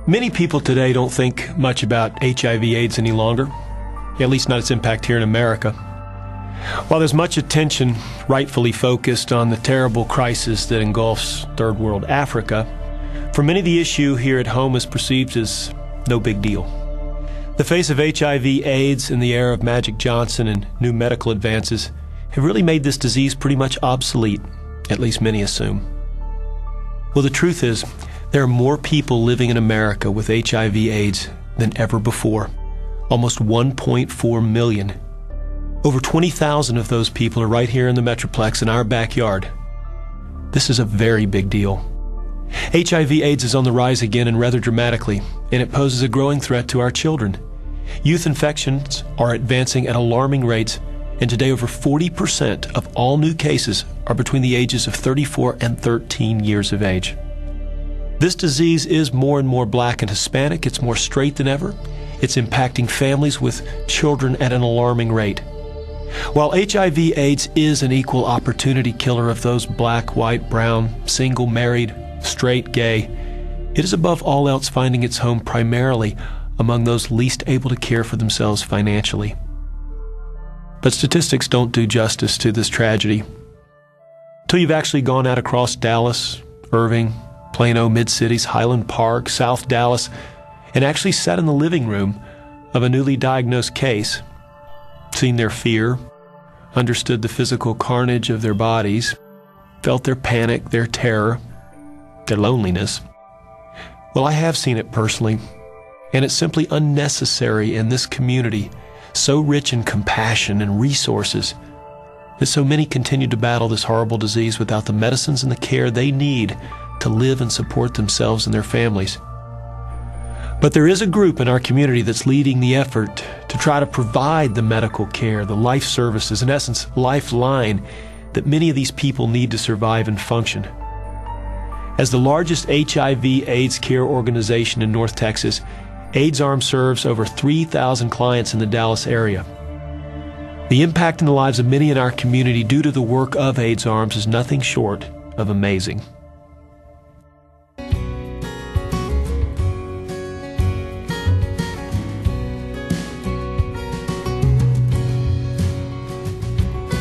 Many people today don't think much about HIV/AIDS any longer, at least not its impact here in America. While there's much attention rightfully focused on the terrible crisis that engulfs third world Africa, for many the issue here at home is perceived as no big deal. The face of HIV/AIDS in the era of Magic Johnson and new medical advances have really made this disease pretty much obsolete, at least many assume. Well, the truth is, there are more people living in America with HIV/AIDS than ever before. Almost 1.4 million. Over 20,000 of those people are right here in the Metroplex in our backyard. This is a very big deal. HIV/AIDS is on the rise again and rather dramatically, and it poses a growing threat to our children. Youth infections are advancing at alarming rates, and today over 40% of all new cases are between the ages of 34 and 13 years of age. This disease is more and more Black and Hispanic. It's more straight than ever. It's impacting families with children at an alarming rate. While HIV/AIDS is an equal opportunity killer of those Black, white, brown, single, married, straight, gay, it is above all else finding its home primarily among those least able to care for themselves financially. But statistics don't do justice to this tragedy. Till you've actually gone out across Dallas, Irving, Plano, Mid-Cities, Highland Park, South Dallas, and actually sat in the living room of a newly diagnosed case, seen their fear, understood the physical carnage of their bodies, felt their panic, their terror, their loneliness. Well, I have seen it personally, and it's simply unnecessary in this community, so rich in compassion and resources, that so many continue to battle this horrible disease without the medicines and the care they need to live and support themselves and their families. But there is a group in our community that's leading the effort to try to provide the medical care, the life services, in essence, lifeline that many of these people need to survive and function. As the largest HIV/AIDS care organization in North Texas, AIDS Arms serves over 3,000 clients in the Dallas area. The impact in the lives of many in our community due to the work of AIDS Arms is nothing short of amazing.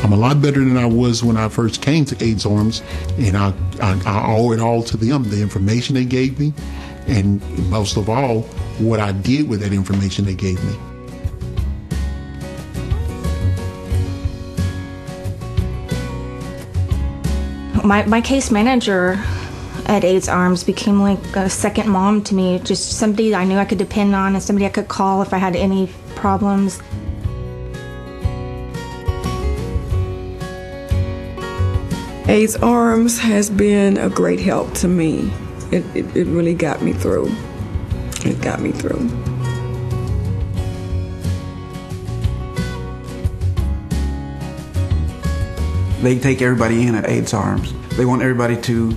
I'm a lot better than I was when I first came to AIDS Arms, and I owe it all to them, the information they gave me, and most of all, what I did with that information they gave me. My case manager at AIDS Arms became like a second mom to me, just somebody I knew I could depend on and somebody I could call if I had any problems. AIDS Arms has been a great help to me. It really got me through. It got me through. They take everybody in at AIDS Arms. They want everybody to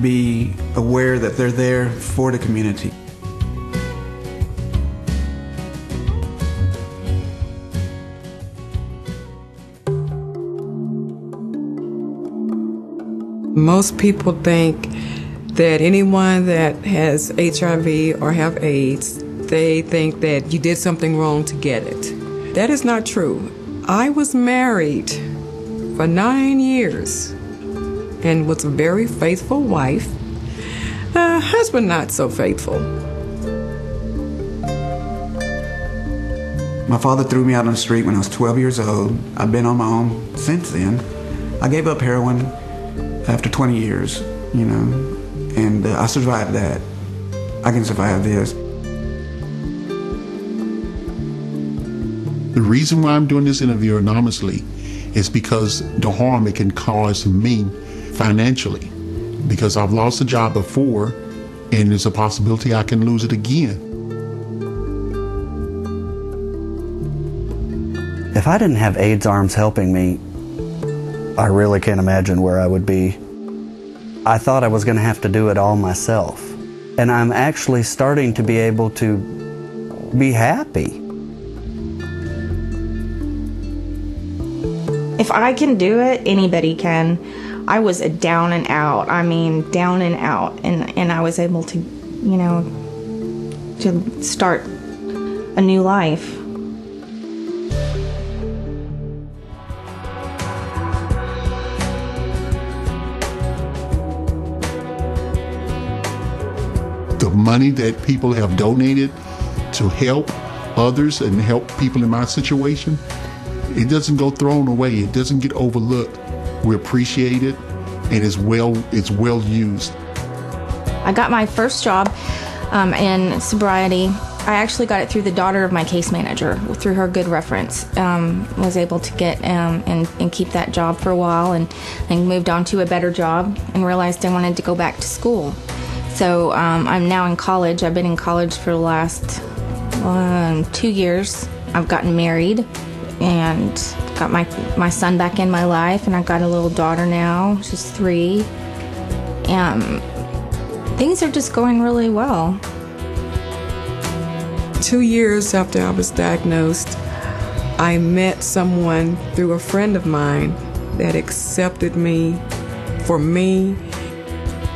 be aware that they're there for the community. Most people think that anyone that has HIV or have AIDS, they think that you did something wrong to get it. That is not true. I was married for 9 years and was a very faithful wife. Husband not so faithful. My father threw me out on the street when I was 12 years old. I've been on my own since then. I gave up heroin after 20 years, you know, and I survived that. I can survive this. The reason why I'm doing this interview anonymously is because the harm it can cause me financially, because I've lost a job before and there's a possibility I can lose it again. If I didn't have AIDS Arms helping me, I really can't imagine where I would be. I thought I was going to have to do it all myself. And I'm actually starting to be able to be happy. If I can do it, anybody can. I was a down and out. I mean, down and out. And I was able to, you know, to start a new life. The money that people have donated to help others and help people in my situation, it doesn't go thrown away. It doesn't get overlooked. We appreciate it, and it's well used. I got my first job in sobriety. I actually got it through the daughter of my case manager, through her good reference. Was able to get and keep that job for a while, and moved on to a better job and realized I wanted to go back to school. So I'm now in college. I've been in college for the last 2 years. I've gotten married and got my son back in my life, and I've got a little daughter now. She's 3. Things are just going really well. 2 years after I was diagnosed, I met someone through a friend of mine that accepted me for me.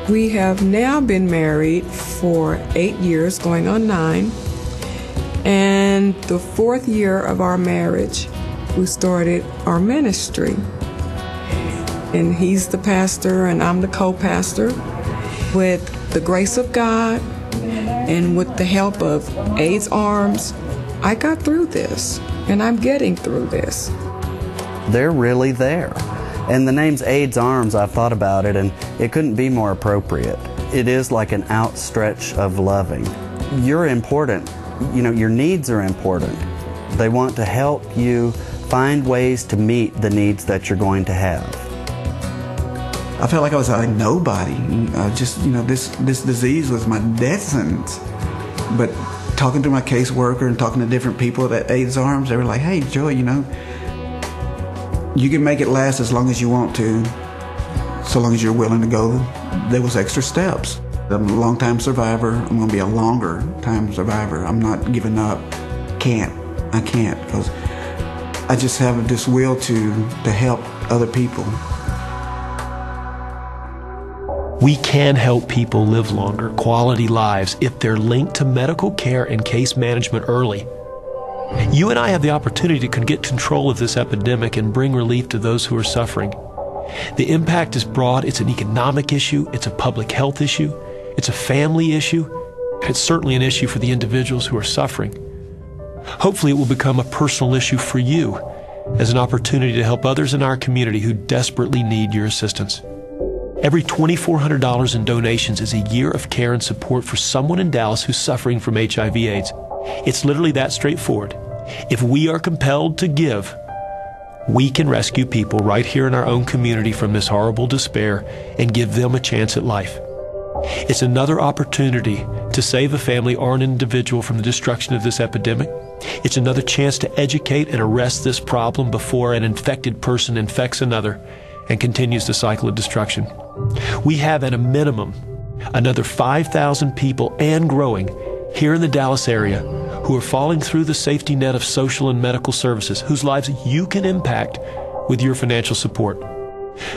We have now been married for 8 years, going on 9. And the 4th year of our marriage, we started our ministry. And he's the pastor and I'm the co-pastor. With the grace of God and with the help of AIDS Arms, I got through this, and I'm getting through this. They're really there. And the name's AIDS Arms, I've thought about it, and it couldn't be more appropriate. It is like an outstretch of loving. You're important. You know, your needs are important. They want to help you find ways to meet the needs that you're going to have. I felt like I was like nobody. This disease was my death sentence. But talking to my caseworker and talking to different people at AIDS Arms, they were like, hey, Joey, you can make it last as long as you want to, so long as you're willing to go. There was extra steps. I'm a long-time survivor. I'm going to be a longer-time survivor. I'm not giving up. I can't, because I just have this will to help other people. We can help people live longer, quality lives if they're linked to medical care and case management early. You and I have the opportunity to get control of this epidemic and bring relief to those who are suffering. The impact is broad. It's an economic issue. It's a public health issue. It's a family issue. And it's certainly an issue for the individuals who are suffering. Hopefully it will become a personal issue for you as an opportunity to help others in our community who desperately need your assistance. Every $2,400 in donations is a year of care and support for someone in Dallas who's suffering from HIV/AIDS. It's literally that straightforward. If we are compelled to give, we can rescue people right here in our own community from this horrible despair and give them a chance at life. It's another opportunity to save a family or an individual from the destruction of this epidemic. It's another chance to educate and arrest this problem before an infected person infects another and continues the cycle of destruction. We have at a minimum another 5,000 people and growing here in the Dallas area who are falling through the safety net of social and medical services, whose lives you can impact with your financial support.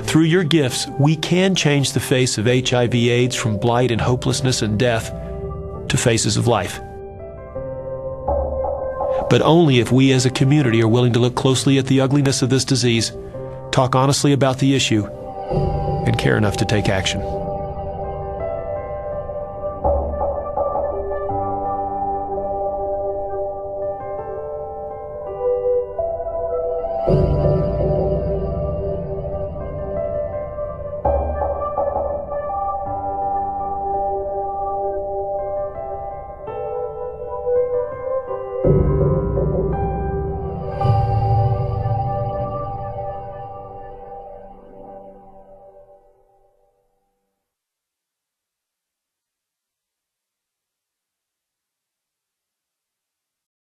Through your gifts, we can change the face of HIV/AIDS from blight and hopelessness and death to faces of life. But only if we as a community are willing to look closely at the ugliness of this disease, talk honestly about the issue, and care enough to take action.